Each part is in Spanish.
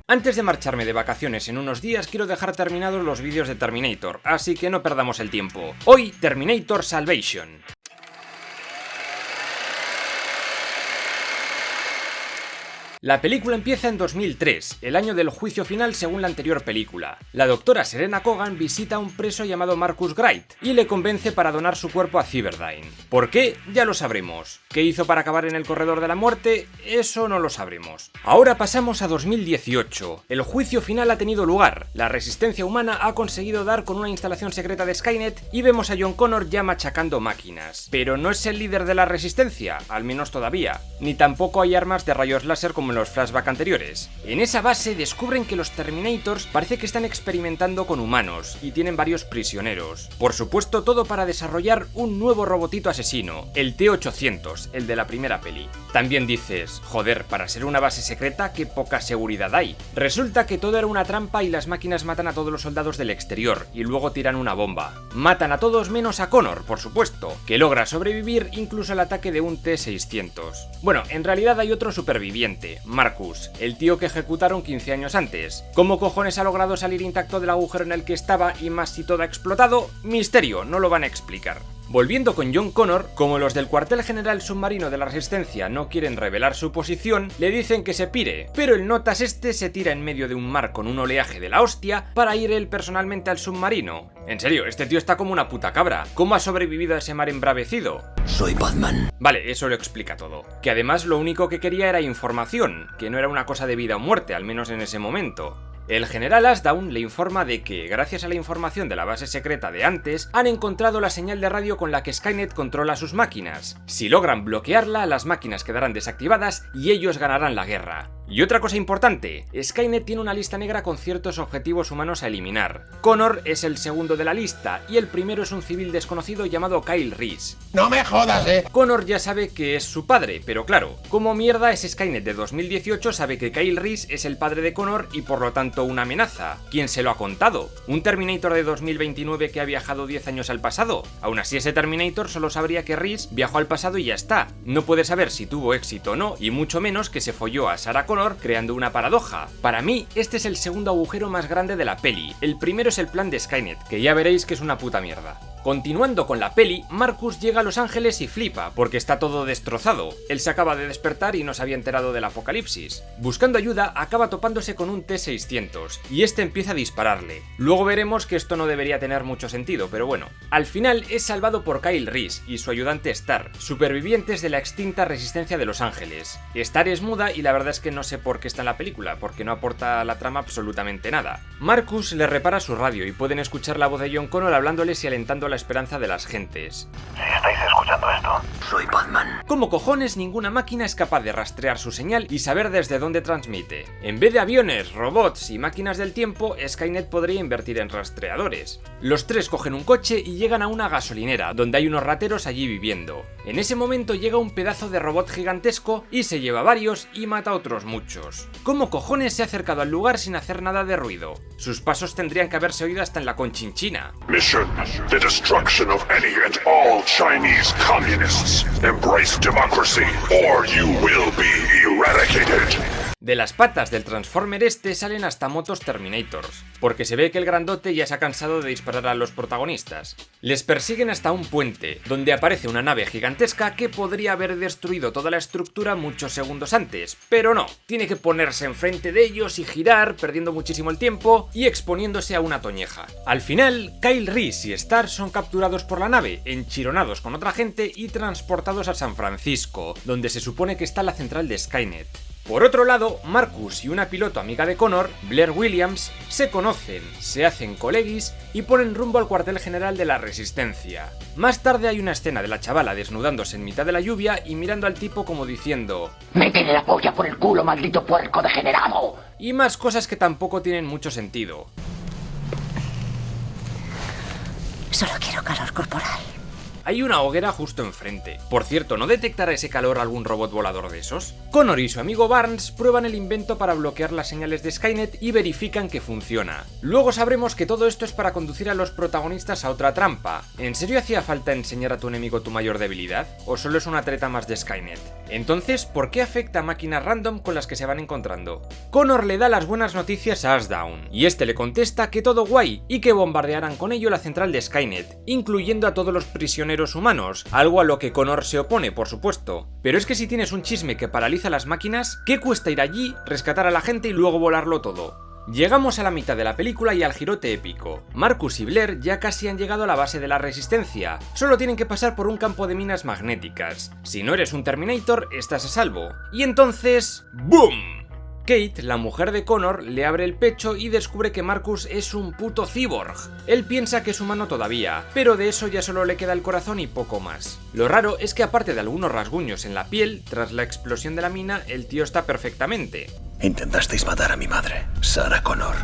Antes de marcharme de vacaciones en unos días, quiero dejar terminados los vídeos de Terminator, así que no perdamos el tiempo. Hoy, Terminator Salvation. La película empieza en 2003, el año del juicio final según la anterior película. La doctora Serena Kogan visita a un preso llamado Marcus Wright y le convence para donar su cuerpo a Cyberdyne. ¿Por qué? Ya lo sabremos. ¿Qué hizo para acabar en el corredor de la muerte? Eso no lo sabremos. Ahora pasamos a 2018. El juicio final ha tenido lugar. La resistencia humana ha conseguido dar con una instalación secreta de Skynet y vemos a John Connor ya machacando máquinas. Pero no es el líder de la resistencia, al menos todavía. Ni tampoco hay armas de rayos láser como en los flashbacks anteriores. En esa base descubren que los Terminators parece que están experimentando con humanos y tienen varios prisioneros. Por supuesto, todo para desarrollar un nuevo robotito asesino, el T-800, el de la primera peli. También dices, joder, para ser una base secreta, qué poca seguridad hay. Resulta que todo era una trampa y las máquinas matan a todos los soldados del exterior y luego tiran una bomba. Matan a todos menos a Connor, por supuesto, que logra sobrevivir incluso al ataque de un T-600. Bueno, en realidad hay otro superviviente, Marcus, el tío que ejecutaron 15 años antes. ¿Cómo cojones ha logrado salir intacto del agujero en el que estaba y más si todo ha explotado? Misterio, no lo van a explicar. Volviendo con John Connor, como los del cuartel general submarino de la Resistencia no quieren revelar su posición, le dicen que se pire, pero el notas se tira en medio de un mar con un oleaje de la hostia para ir él personalmente al submarino. En serio, este tío está como una puta cabra. ¿Cómo ha sobrevivido a ese mar embravecido? Soy Batman. Vale, eso lo explica todo. Que además lo único que quería era información, que no era una cosa de vida o muerte, al menos en ese momento. El general Ashdown le informa de que, gracias a la información de la base secreta de antes, han encontrado la señal de radio con la que Skynet controla sus máquinas. Si logran bloquearla, las máquinas quedarán desactivadas y ellos ganarán la guerra. Y otra cosa importante, Skynet tiene una lista negra con ciertos objetivos humanos a eliminar. Connor es el segundo de la lista y el primero es un civil desconocido llamado Kyle Reese. No me jodas, Connor ya sabe que es su padre, pero claro, como mierda es Skynet de 2018 sabe que Kyle Reese es el padre de Connor y por lo tanto una amenaza. ¿Quién se lo ha contado? ¿Un Terminator de 2029 que ha viajado 10 años al pasado? Aún así ese Terminator solo sabría que Reese viajó al pasado y ya está. No puede saber si tuvo éxito o no y mucho menos que se folló a Sarah Connor creando una paradoja. Para mí, este es el segundo agujero más grande de la peli. El primero es el plan de Skynet, que ya veréis que es una puta mierda. Continuando con la peli, Marcus llega a Los Ángeles y flipa, porque está todo destrozado. Él se acaba de despertar y no se había enterado del apocalipsis. Buscando ayuda, acaba topándose con un T-600, y este empieza a dispararle. Luego veremos que esto no debería tener mucho sentido, pero bueno. Al final es salvado por Kyle Reese y su ayudante Star, supervivientes de la extinta resistencia de Los Ángeles. Star es muda y la verdad es que no sé por qué está en la película, porque no aporta a la trama absolutamente nada. Marcus le repara su radio y pueden escuchar la voz de John Connor hablándoles y alentando la esperanza de las gentes. Si estáis escuchando esto, soy Batman. ¿Cómo cojones ninguna máquina es capaz de rastrear su señal y saber desde dónde transmite? En vez de aviones, robots y máquinas del tiempo, Skynet podría invertir en rastreadores. Los tres cogen un coche y llegan a una gasolinera, donde hay unos rateros allí viviendo. En ese momento llega un pedazo de robot gigantesco y se lleva varios y mata a otros muchos. ¿Cómo cojones se ha acercado al lugar sin hacer nada de ruido? Sus pasos tendrían que haberse oído hasta en la Conchinchina. Mission: the destruction of any and all Chinese communists. Embrace democracy, or you will be eradicated. De las patas del Transformer salen hasta motos Terminators, porque se ve que el grandote ya se ha cansado de disparar a los protagonistas. Les persiguen hasta un puente, donde aparece una nave gigantesca que podría haber destruido toda la estructura muchos segundos antes, pero no, tiene que ponerse enfrente de ellos y girar, perdiendo muchísimo el tiempo y exponiéndose a una toñeja. Al final, Kyle Reese y Star son capturados por la nave, enchironados con otra gente y transportados a San Francisco, donde se supone que está la central de Skynet. Por otro lado, Marcus y una piloto amiga de Connor, Blair Williams, se conocen, se hacen coleguis y ponen rumbo al cuartel general de la Resistencia. Más tarde hay una escena de la chavala desnudándose en mitad de la lluvia y mirando al tipo como diciendo ¡métele la polla por el culo, maldito puerco degenerado! Y más cosas que tampoco tienen mucho sentido. Solo quiero calor corporal. Hay una hoguera justo enfrente. Por cierto, ¿no detectará ese calor algún robot volador de esos? Connor y su amigo Barnes prueban el invento para bloquear las señales de Skynet y verifican que funciona. Luego sabremos que todo esto es para conducir a los protagonistas a otra trampa. ¿En serio hacía falta enseñar a tu enemigo tu mayor debilidad? ¿O solo es una treta más de Skynet? Entonces, ¿por qué afecta a máquinas random con las que se van encontrando? Connor le da las buenas noticias a Ashdown, y este le contesta que todo guay y que bombardearán con ello la central de Skynet, incluyendo a todos los prisioneros humanos, algo a lo que Connor se opone, por supuesto. Pero es que si tienes un chisme que paraliza las máquinas, ¿qué cuesta ir allí, rescatar a la gente y luego volarlo todo? Llegamos a la mitad de la película y al girote épico. Marcus y Blair ya casi han llegado a la base de la resistencia, solo tienen que pasar por un campo de minas magnéticas. Si no eres un Terminator, estás a salvo. Y entonces... ¡boom! Kate, la mujer de Connor, le abre el pecho y descubre que Marcus es un puto cyborg. Él piensa que es humano todavía, pero de eso ya solo le queda el corazón y poco más. Lo raro es que aparte de algunos rasguños en la piel, tras la explosión de la mina, el tío está perfectamente. Intentasteis matar a mi madre, Sarah Connor.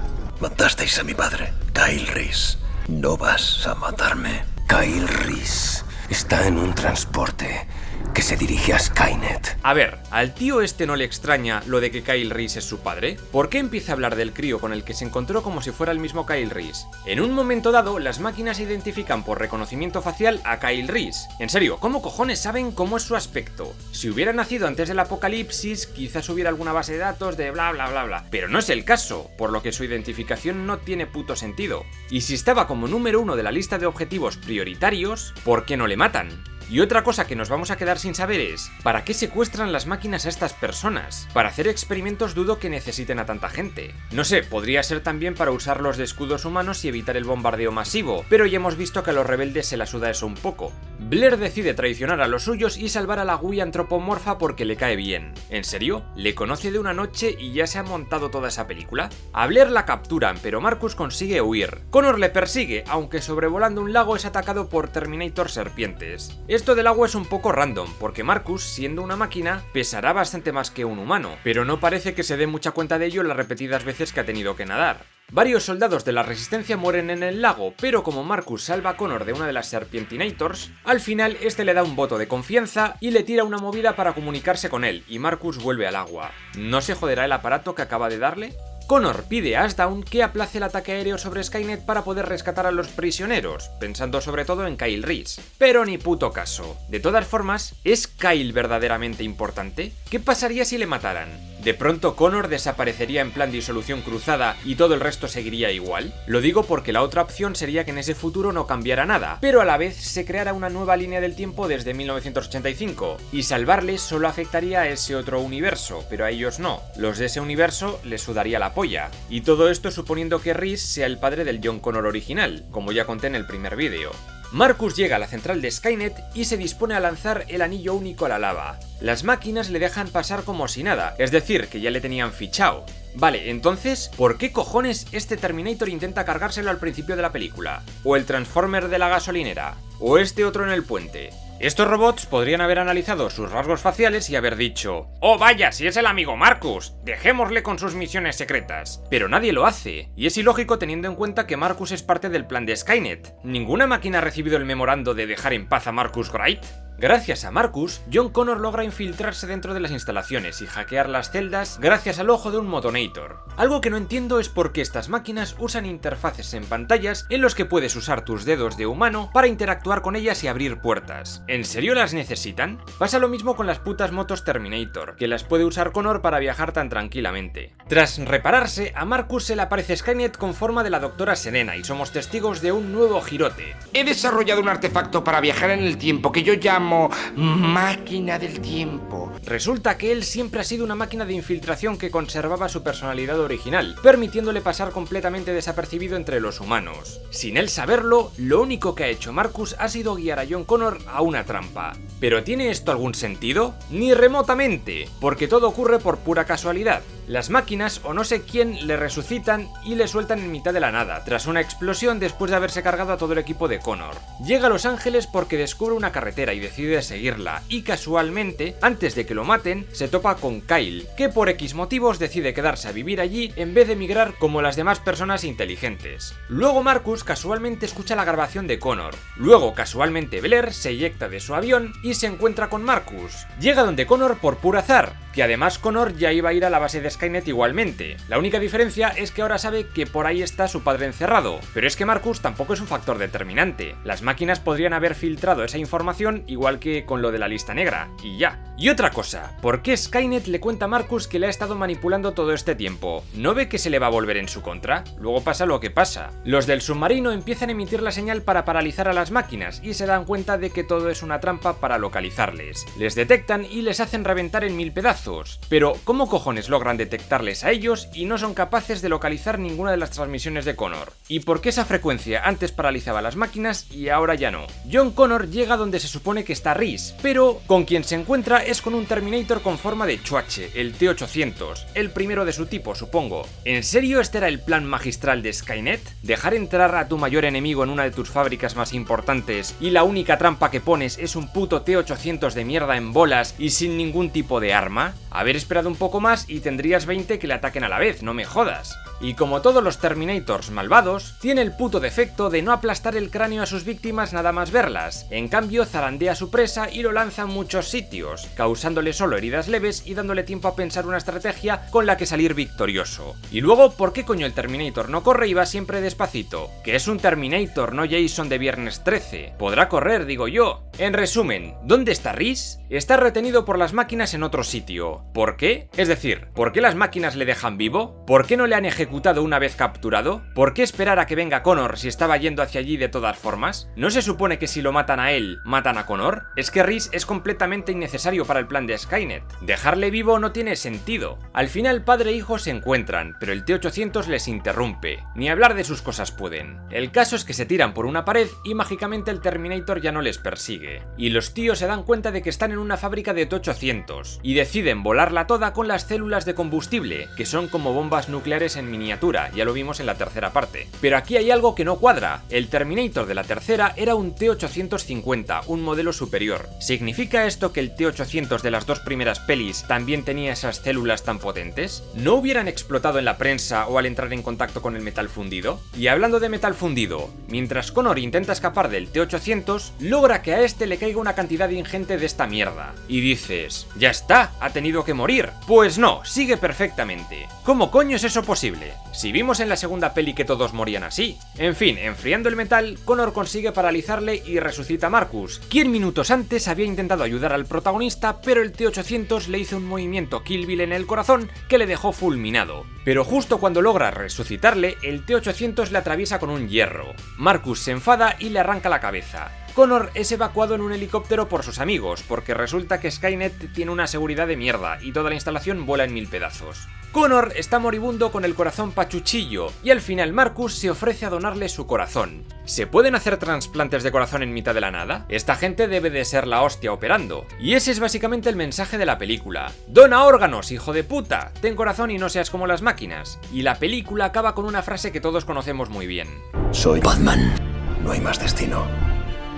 Matasteis a mi padre, Kyle Reese. No vas a matarme. Kyle Reese está en un transporte que se dirige a Skynet. A ver, ¿al tío este no le extraña lo de que Kyle Reese es su padre? ¿Por qué empieza a hablar del crío con el que se encontró como si fuera el mismo Kyle Reese? En un momento dado, las máquinas identifican por reconocimiento facial a Kyle Reese. En serio, ¿cómo cojones saben cómo es su aspecto? Si hubiera nacido antes del apocalipsis, quizás hubiera alguna base de datos de bla bla bla bla. Pero no es el caso, por lo que su identificación no tiene puto sentido. Y si estaba como número 1 de la lista de objetivos prioritarios, ¿por qué no le matan? Y otra cosa que nos vamos a quedar sin saber es, ¿para qué secuestran las máquinas a estas personas? Para hacer experimentos dudo que necesiten a tanta gente. No sé, podría ser también para usarlos de escudos humanos y evitar el bombardeo masivo, pero ya hemos visto que a los rebeldes se la suda eso un poco. Blair decide traicionar a los suyos y salvar a la Gui antropomorfa porque le cae bien. ¿En serio? ¿Le conoce de una noche y ya se ha montado toda esa película? A Blair la capturan, pero Marcus consigue huir. Connor le persigue, aunque sobrevolando un lago es atacado por Terminator serpientes. Esto del agua es un poco random, porque Marcus, siendo una máquina, pesará bastante más que un humano, pero no parece que se dé mucha cuenta de ello las repetidas veces que ha tenido que nadar. Varios soldados de la Resistencia mueren en el lago, pero como Marcus salva a Connor de una de las Serpentinators, al final este le da un voto de confianza y le tira una movida para comunicarse con él, y Marcus vuelve al agua. ¿No se joderá el aparato que acaba de darle? Connor pide a Ashdown que aplace el ataque aéreo sobre Skynet para poder rescatar a los prisioneros, pensando sobre todo en Kyle Reese. Pero ni puto caso. De todas formas, ¿es Kyle verdaderamente importante? ¿Qué pasaría si le mataran? ¿De pronto Connor desaparecería en plan disolución cruzada y todo el resto seguiría igual? Lo digo porque la otra opción sería que en ese futuro no cambiara nada, pero a la vez se creara una nueva línea del tiempo desde 1985, y salvarles solo afectaría a ese otro universo, pero a ellos no. Los de ese universo les sudaría la polla. Y todo esto suponiendo que Reese sea el padre del John Connor original, como ya conté en el primer vídeo. Marcus llega a la central de Skynet y se dispone a lanzar el anillo único a la lava. Las máquinas le dejan pasar como si nada, es decir, que ya le tenían fichado. Vale, entonces, ¿por qué cojones este Terminator intenta cargárselo al principio de la película? ¿O el Transformer de la gasolinera? ¿O este otro en el puente? Estos robots podrían haber analizado sus rasgos faciales y haber dicho: ¡oh vaya, si es el amigo Marcus! ¡Dejémosle con sus misiones secretas! Pero nadie lo hace, y es ilógico teniendo en cuenta que Marcus es parte del plan de Skynet. ¿Ninguna máquina ha recibido el memorando de dejar en paz a Marcus Wright? Gracias a Marcus, John Connor logra infiltrarse dentro de las instalaciones y hackear las celdas gracias al ojo de un Motonator. Algo que no entiendo es por qué estas máquinas usan interfaces en pantallas en los que puedes usar tus dedos de humano para interactuar con ellas y abrir puertas. ¿En serio las necesitan? Pasa lo mismo con las putas motos Terminator, que las puede usar Connor para viajar tan tranquilamente. Tras repararse, a Marcus se le aparece Skynet con forma de la doctora Serena y somos testigos de un nuevo girote. He desarrollado un artefacto para viajar en el tiempo que yo llamo máquina del tiempo. Resulta que él siempre ha sido una máquina de infiltración que conservaba su personalidad original, permitiéndole pasar completamente desapercibido entre los humanos. Sin él saberlo, lo único que ha hecho Marcus ha sido guiar a John Connor a una trampa. ¿Pero tiene esto algún sentido? Ni remotamente, porque todo ocurre por pura casualidad. Las máquinas o no sé quién le resucitan y le sueltan en mitad de la nada, tras una explosión después de haberse cargado a todo el equipo de Connor. Llega a Los Ángeles porque descubre una carretera y decide seguirla, y casualmente, antes de que lo maten, se topa con Kyle, que por X motivos decide quedarse a vivir allí en vez de emigrar como las demás personas inteligentes. Luego Marcus casualmente escucha la grabación de Connor. Luego casualmente Blair se eyecta de su avión y se encuentra con Marcus. Llega donde Connor por puro azar, que además Connor ya iba a ir a la base de Skynet igualmente. La única diferencia es que ahora sabe que por ahí está su padre encerrado, pero es que Marcus tampoco es un factor determinante. Las máquinas podrían haber filtrado esa información igual que con lo de la lista negra, y ya. Y otra cosa, ¿por qué Skynet le cuenta a Marcus que le ha estado manipulando todo este tiempo? ¿No ve que se le va a volver en su contra? Luego pasa lo que pasa. Los del submarino empiezan a emitir la señal para paralizar a las máquinas y se dan cuenta de que todo es una trampa para localizarles. Les detectan y les hacen reventar en 1000 pedazos. Pero, ¿cómo cojones logran detectarles a ellos y no son capaces de localizar ninguna de las transmisiones de Connor? ¿Y por qué esa frecuencia antes paralizaba las máquinas y ahora ya no? John Connor llega donde se supone que está Rhys, pero con quien se encuentra es con un Terminator con forma de chuache, el T-800, el primero de su tipo, supongo. ¿En serio este era el plan magistral de Skynet? ¿Dejar entrar a tu mayor enemigo en una de tus fábricas más importantes y la única trampa que pones es un puto T-800 de mierda en bolas y sin ningún tipo de arma? Haber esperado un poco más y tendrías 20 que le ataquen a la vez, no me jodas. Y como todos los Terminators malvados, tiene el puto defecto de no aplastar el cráneo a sus víctimas nada más verlas. En cambio, zarandea a su presa y lo lanza en muchos sitios, causándole solo heridas leves y dándole tiempo a pensar una estrategia con la que salir victorioso. Y luego, ¿por qué coño el Terminator no corre y va siempre despacito? Que es un Terminator, no Jason de Viernes 13. Podrá correr, digo yo. En resumen, ¿dónde está Rhys? Está retenido por las máquinas en otro sitio. ¿Por qué? Es decir, ¿por qué las máquinas le dejan vivo? ¿Por qué no le han ejecutado una vez capturado? ¿Por qué esperar a que venga Connor si estaba yendo hacia allí de todas formas? ¿No se supone que si lo matan a él, matan a Connor? Es que Rhys es completamente innecesario para el plan de Skynet. Dejarle vivo no tiene sentido. Al final padre e hijo se encuentran, pero el T-800 les interrumpe. Ni hablar de sus cosas pueden. El caso es que se tiran por una pared y mágicamente el Terminator ya no les persigue. Y los tíos se dan cuenta de que están en una fábrica de T-800 y deciden volarla toda con las células de combustible, que son como bombas nucleares en miniatura, ya lo vimos en la tercera parte. Pero aquí hay algo que no cuadra. El Terminator de la tercera era un T-850, un modelo superior. ¿Significa esto que el T-800 de las dos primeras pelis también tenía esas células tan potentes? ¿No hubieran explotado en la prensa o al entrar en contacto con el metal fundido? Y hablando de metal fundido, mientras Connor intenta escapar del T-800, logra que a este le caiga una cantidad ingente de esta mierda. Y dices, ya está, ha tenido que morir. Pues no, sigue perfectamente. ¿Cómo coño es eso posible? Si vimos en la segunda peli que todos morían así. En fin, enfriando el metal, Connor consigue paralizarle y resucita a Marcus, quien minutos antes había intentado ayudar al protagonista, pero el T-800 le hizo un movimiento Kill Bill en el corazón que le dejó fulminado. Pero justo cuando logra resucitarle, el T-800 le atraviesa con un hierro. Marcus se enfada y le arranca la cabeza. Connor es evacuado en un helicóptero por sus amigos, porque resulta que Skynet tiene una seguridad de mierda y toda la instalación vuela en 1000 pedazos. Connor está moribundo con el corazón pachuchillo y al final Marcus se ofrece a donarle su corazón. ¿Se pueden hacer trasplantes de corazón en mitad de la nada? Esta gente debe de ser la hostia operando. Y ese es básicamente el mensaje de la película. ¡Dona órganos, hijo de puta! Ten corazón y no seas como las máquinas. Y la película acaba con una frase que todos conocemos muy bien. Soy Batman. No hay más destino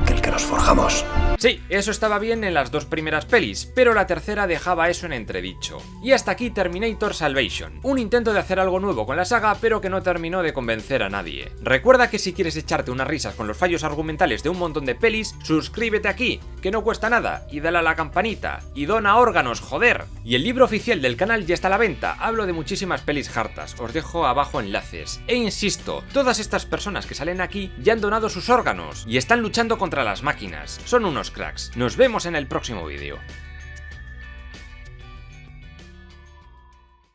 que el que nos forjamos. Sí, eso estaba bien en las dos primeras pelis, pero la tercera dejaba eso en entredicho. Y hasta aquí Terminator Salvation, un intento de hacer algo nuevo con la saga, pero que no terminó de convencer a nadie. Recuerda que si quieres echarte unas risas con los fallos argumentales de un montón de pelis, suscríbete aquí, que no cuesta nada, y dale a la campanita, y dona órganos, joder. Y el libro oficial del canal ya está a la venta, hablo de muchísimas pelis hartas, os dejo abajo enlaces. E insisto, todas estas personas que salen aquí ya han donado sus órganos, y están luchando contra las máquinas, son unos cracks. Nos vemos en el próximo vídeo.